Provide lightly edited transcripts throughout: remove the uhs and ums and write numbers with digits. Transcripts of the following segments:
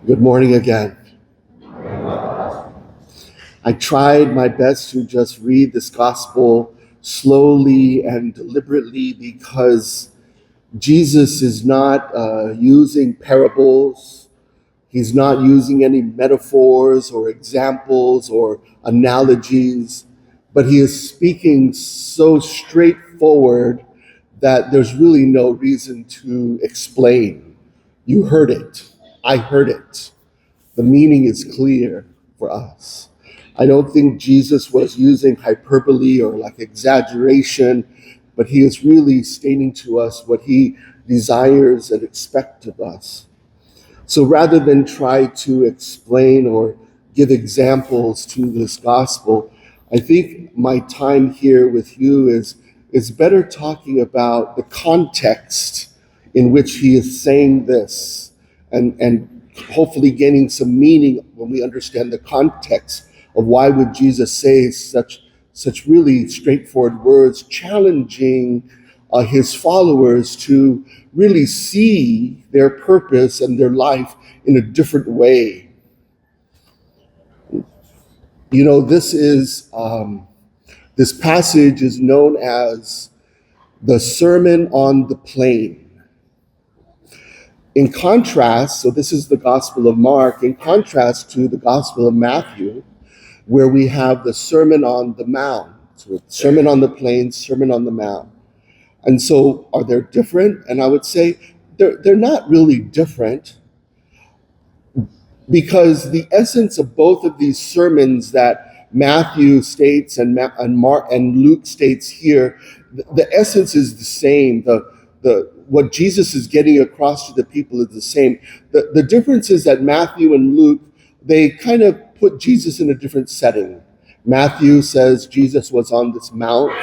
Good morning again. I tried my best to just read this gospel slowly and deliberately because Jesus is not using parables. He's not using any metaphors or examples or analogies, but he is speaking so straightforward that there's really no reason to explain. You heard it. I heard it. The meaning is clear for us. I don't think Jesus was using hyperbole or like exaggeration, but he is really stating to us what he desires and expects of us. So rather than try to explain or give examples to this gospel, I think my time here with you is better talking about the context in which he is saying this and hopefully gaining some meaning when we understand the context of why would Jesus say such really straightforward words, challenging his followers to really see their purpose and their life in a different way. You know, this passage is known as the Sermon on the Plain. In contrast, so this is the Gospel of Mark, in contrast to the Gospel of Matthew, where we have the Sermon on the Mount, so Sermon on the Plain, Sermon on the Mount. And so are they different? And I would say they're not really different, because the essence of both of these sermons that Matthew states and Mark and Luke states here, the essence is the same. The what Jesus is getting across to the people is the same. The difference is that Matthew and Luke, they kind of put Jesus in a different setting. Matthew says Jesus was on this mount,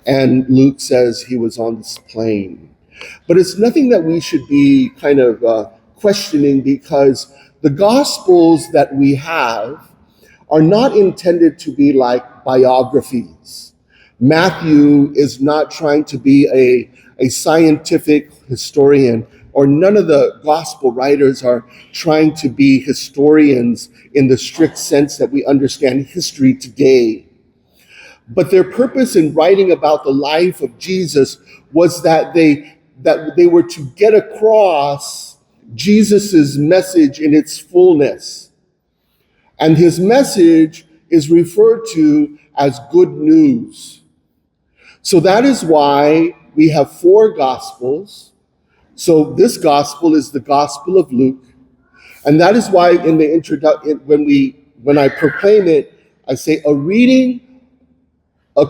and Luke says he was on this plain. But it's nothing that we should be kind of questioning, because the Gospels that we have are not intended to be like biographies. Matthew is not trying to be a scientific historian, or none of the gospel writers are trying to be historians in the strict sense that we understand history today. But their purpose in writing about the life of Jesus was that they were to get across Jesus's message in its fullness. And his message is referred to as good news. So that is why we have 4 gospels. So this gospel is the Gospel of Luke. And that is why in the introduction, when I proclaim it, I say a reading of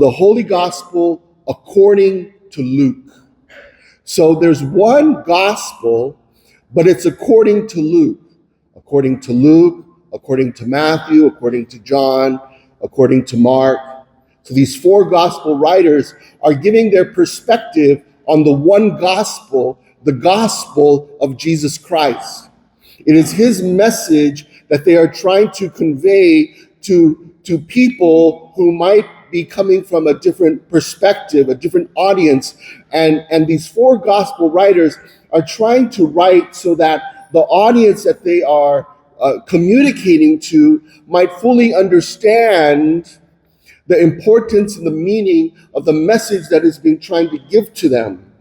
the Holy Gospel according to Luke. So there's one gospel, but it's according to Luke. According to Luke, according to Matthew, according to John, according to Mark. So these 4 gospel writers are giving their perspective on the one gospel, the gospel of Jesus Christ. It is his message that they are trying to convey to people who might be coming from a different perspective, a different audience. And these 4 gospel writers are trying to write so that the audience that they are communicating to might fully understand the importance and the meaning of the message that is being trying to give to them.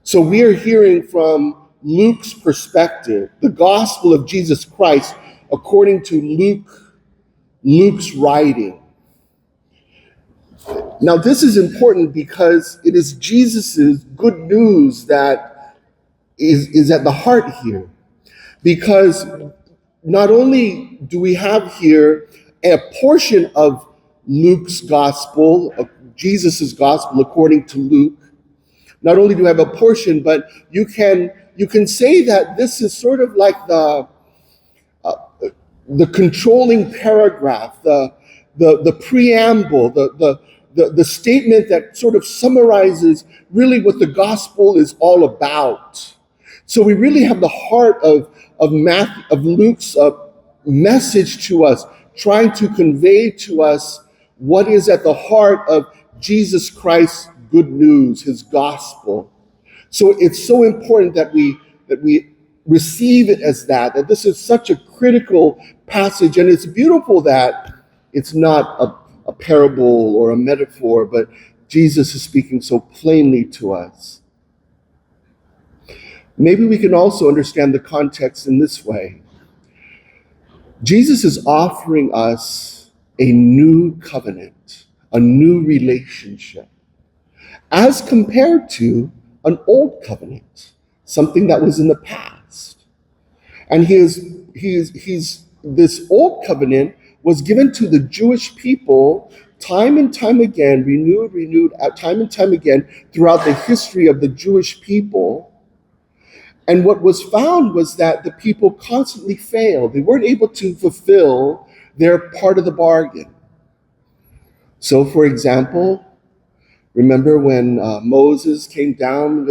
So we are hearing from Luke's perspective, the gospel of Jesus Christ, according to Luke's writing. Now, this is important because it is Jesus's good news that is at the heart here. Because not only do we have here a portion of Luke's gospel, of Jesus's gospel according to Luke, not only do we have a portion, but you can say that this is sort of like the controlling paragraph, the preamble, the statement that sort of summarizes really what the gospel is all about. So we really have the heart of Luke's message to us, trying to convey to us what is at the heart of Jesus Christ's good news, his gospel. So it's so important that we receive it as that this is such a critical passage. And it's beautiful that it's not a parable or a metaphor, but Jesus is speaking so plainly to us. Maybe we can also understand the context in this way. Jesus is offering us a new covenant, a new relationship, as compared to an old covenant, something that was in the past. And this old covenant was given to the Jewish people time and time again, renewed time and time again throughout the history of the Jewish people. And what was found was that the people constantly failed. They weren't able to fulfill their part of the bargain. So, for example, remember when Moses came down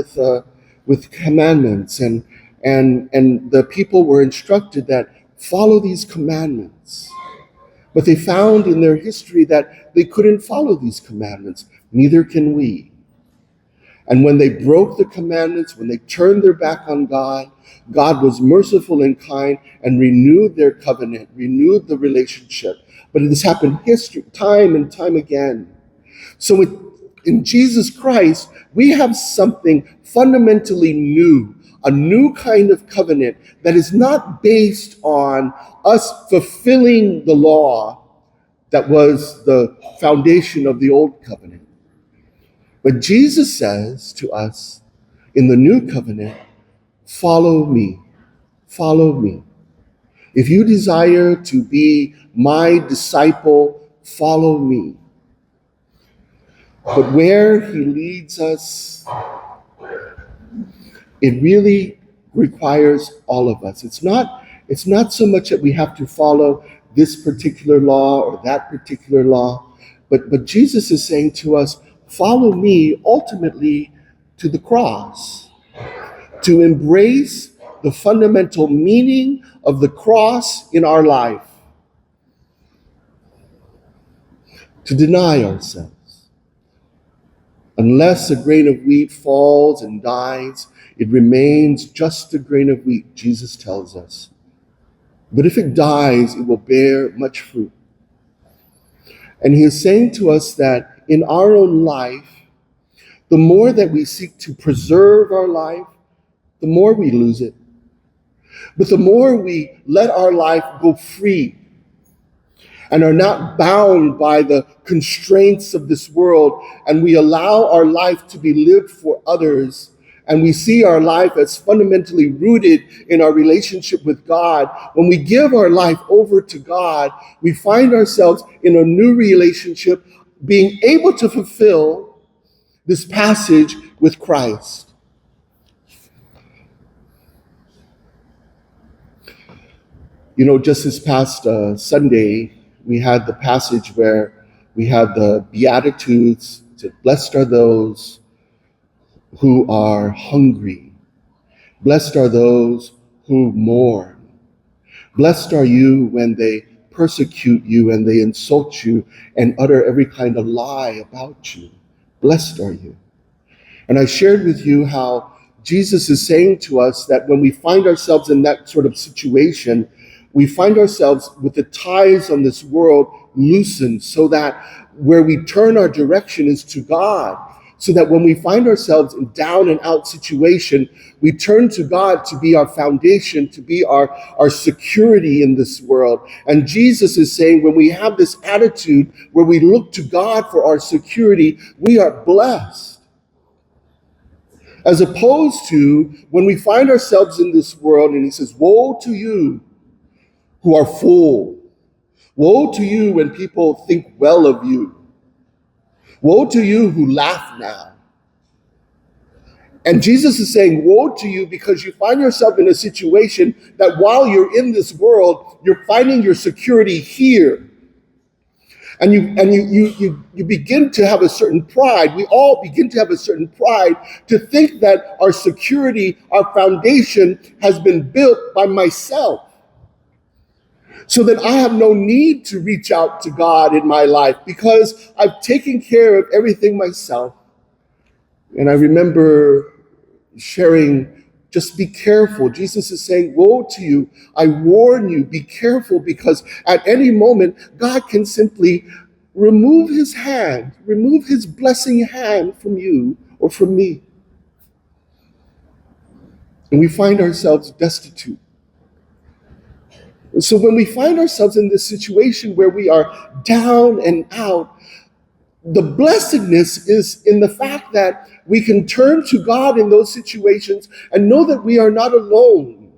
with commandments, and the people were instructed that follow these commandments. But they found in their history that they couldn't follow these commandments. Neither can we. And when they broke the commandments, when they turned their back on God, God was merciful and kind and renewed their covenant, renewed the relationship. But this happened time and time again. So in Jesus Christ, we have something fundamentally new, a new kind of covenant that is not based on us fulfilling the law that was the foundation of the old covenant. But Jesus says to us in the new covenant, follow me, follow me. If you desire to be my disciple, follow me. But where he leads us, it really requires all of us. It's not so much that we have to follow this particular law or that particular law, but Jesus is saying to us, follow me ultimately to the cross, to embrace the fundamental meaning of the cross in our life, to deny ourselves. Unless a grain of wheat falls and dies, it remains just a grain of wheat, Jesus tells us. But if it dies, it will bear much fruit. And he is saying to us that in our own life, the more that we seek to preserve our life, the more we lose it. But the more we let our life go free and are not bound by the constraints of this world, and we allow our life to be lived for others, and we see our life as fundamentally rooted in our relationship with God, when we give our life over to God, we find ourselves in a new relationship, being able to fulfill this passage with Christ. You know, just this past Sunday, we had the passage where we had the Beatitudes. Blessed are those who are hungry. Blessed are those who mourn. Blessed are you when they persecute you and they insult you and utter every kind of lie about you. Blessed are you. And I shared with you how Jesus is saying to us that when we find ourselves in that sort of situation, we find ourselves with the ties on this world loosened, so that where we turn our direction is to God. So that when we find ourselves in down and out situation, we turn to God to be our foundation, to be our security in this world. And Jesus is saying when we have this attitude where we look to God for our security, we are blessed. As opposed to when we find ourselves in this world and he says, woe to you who are full. Woe to you when people think well of you. Woe to you who laugh now. And Jesus is saying, woe to you because you find yourself in a situation that while you're in this world, you're finding your security here. And you begin to have a certain pride. We all begin to have a certain pride to think that our security, our foundation has been built by myself. So that I have no need to reach out to God in my life because I've taken care of everything myself. And I remember sharing Just be careful. Jesus is saying, woe to you. I warn you, be careful, because at any moment, God can simply remove his hand, remove his blessing hand from you or from me. And we find ourselves destitute. And so when we find ourselves in this situation where we are down and out, the blessedness is in the fact that we can turn to God in those situations and know that we are not alone.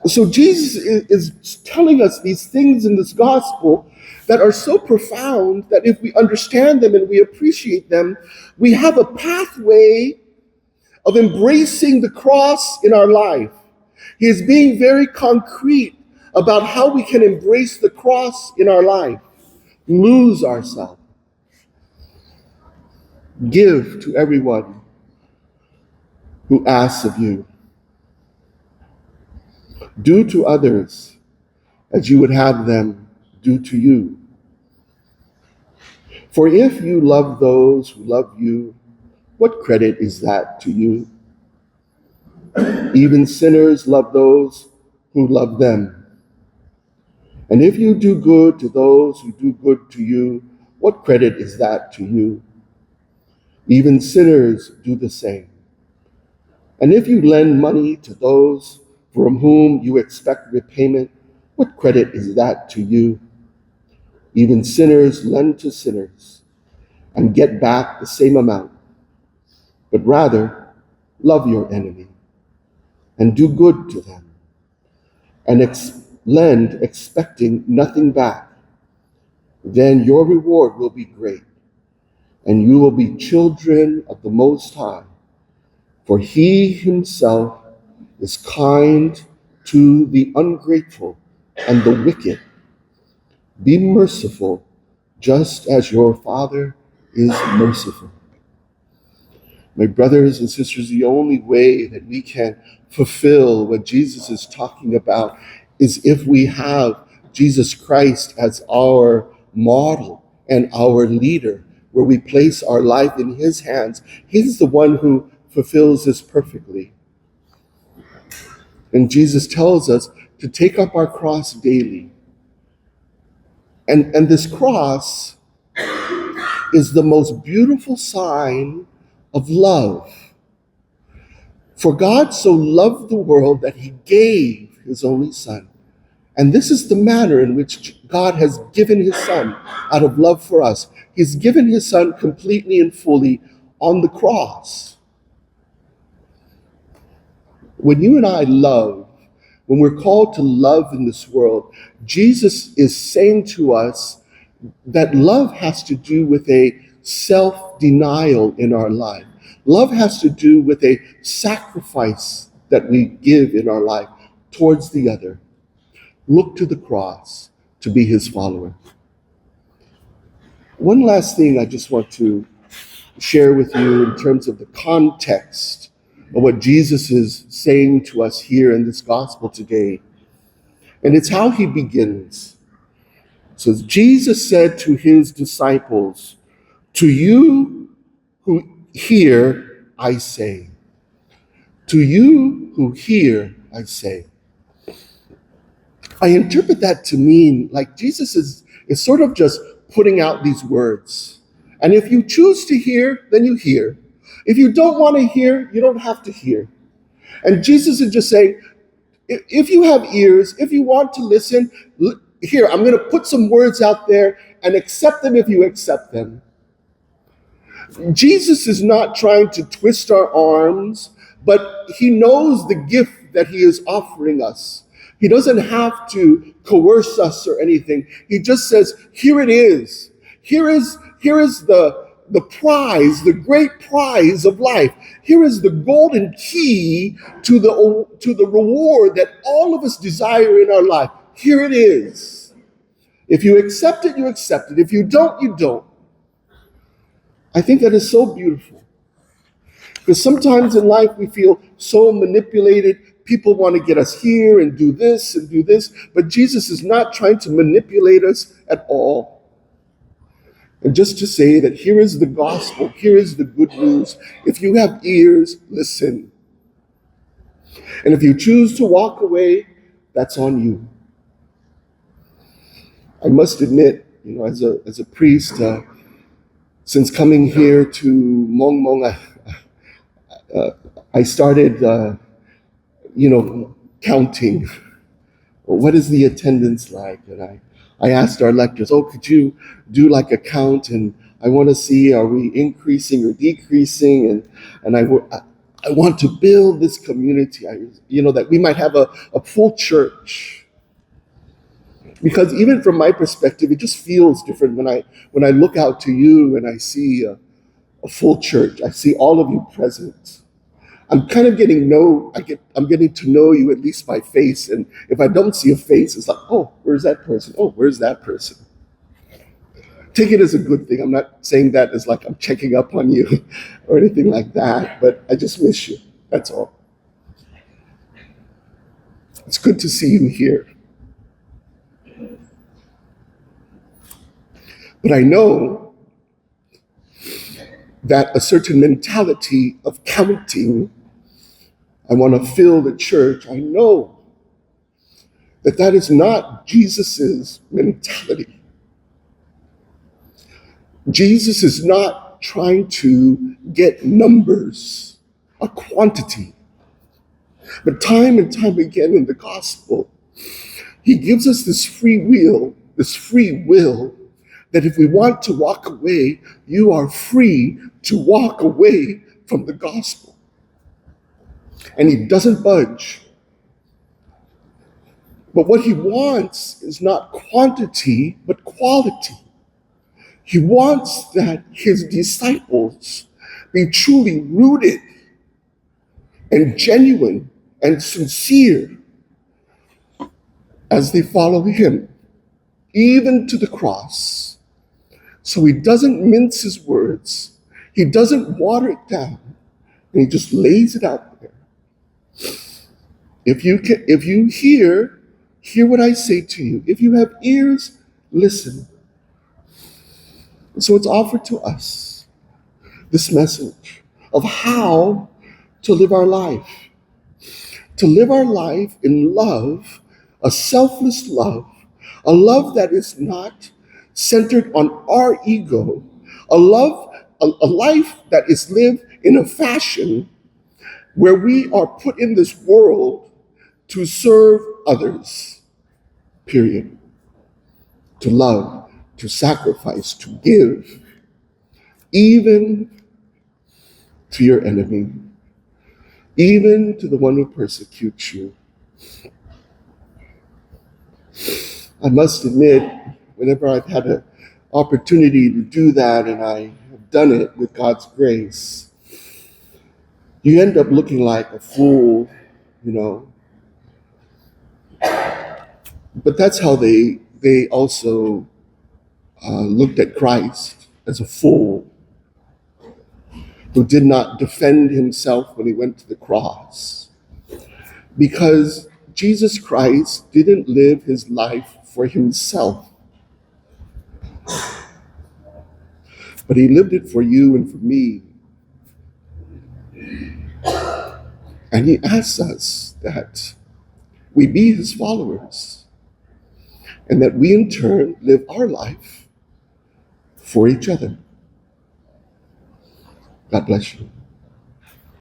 So Jesus is telling us these things in this gospel that are so profound that if we understand them and we appreciate them, we have a pathway of embracing the cross in our life. He is being very concrete about how we can embrace the cross in our life, lose ourselves, give to everyone who asks of you, do to others as you would have them do to you. For if you love those who love you, what credit is that to you? Even sinners love those who love them. And if you do good to those who do good to you, what credit is that to you? Even sinners do the same. And if you lend money to those from whom you expect repayment, what credit is that to you? Even sinners lend to sinners and get back the same amount. But rather, love your enemy and do good to them and lend expecting nothing back. Then your reward will be great, and you will be children of the Most High, for he himself is kind to the ungrateful and the wicked. Be merciful, just as your Father is merciful. My brothers and sisters, the only way that we can fulfill what Jesus is talking about is if we have Jesus Christ as our model and our leader, where we place our life in his hands. He's the one who fulfills this perfectly. And Jesus tells us to take up our cross daily. And this cross is the most beautiful sign of love. For God so loved the world that he gave his only Son. And this is the manner in which God has given his Son out of love for us. He's given his Son completely and fully on the cross. When you and I love, when we're called to love in this world, Jesus is saying to us that love has to do with a self-denial in our life. Love has to do with a sacrifice that we give in our life towards the other. Look to the cross to be his follower. One last thing I just want to share with you in terms of the context of what Jesus is saying to us here in this gospel today. And it's how he begins. So Jesus said to his disciples, to you who hear, I say. To you who hear, I say. I interpret that to mean like Jesus is sort of just putting out these words. And if you choose to hear, then you hear. If you don't want to hear, you don't have to hear. And Jesus is just saying, if you have ears, if you want to listen, here, I'm going to put some words out there and accept them if you accept them. Jesus is not trying to twist our arms, but he knows the gift that he is offering us. He doesn't have to coerce us or anything. He just says, here it is. Here is the prize, the great prize of life. Here is the golden key to the reward that all of us desire in our life. Here it is. If you accept it, you accept it. If you don't, you don't. I think that is so beautiful. Because sometimes in life we feel so manipulated. People want to get us here and do this and do this. But Jesus is not trying to manipulate us at all. And just to say that here is the gospel, here is the good news. If you have ears, listen. And if you choose to walk away, that's on you. I must admit, as a priest, since coming here to Mong Mong, I started, counting. What is the attendance like? And I asked our lectors, could you do like a count? And I want to see, are we increasing or decreasing? And I want to build this community, that we might have a full church. Because even from my perspective, it just feels different when I look out to you and I see a full church. I see all of you present. I'm kind of getting to know you at least by face. And if I don't see a face, it's like, oh, where's that person? Oh, where's that person? Take it as a good thing. I'm not saying that as like I'm checking up on you or anything like that, but I just miss you. That's all. It's good to see you here. But I know that a certain mentality of counting, I want to fill the church, I know that is not Jesus's mentality. Jesus is not trying to get numbers, a quantity. But time and time again in the gospel, he gives us this free will that if we want to walk away, you are free to walk away from the gospel. And he doesn't budge. But what he wants is not quantity, but quality. He wants that his disciples be truly rooted and genuine and sincere as they follow him, even to the cross. So he doesn't mince his words. He doesn't water it down. And he just lays it out there. If you hear what I say to you. If you have ears, listen. And so it's offered to us, this message of how to live our life. To live our life in love, a selfless love, a love that is not centered on our ego, a life that is lived in a fashion where we are put in this world to serve others, period. To love, to sacrifice, to give, even to your enemy, even to the one who persecutes you. I must admit, whenever I've had an opportunity to do that, and I have done it with God's grace, you end up looking like a fool, But that's how they also looked at Christ, as a fool who did not defend himself when he went to the cross. Because Jesus Christ didn't live his life for himself, but he lived it for you and for me. And he asks us that we be his followers, and that we in turn live our life for each other. God bless you.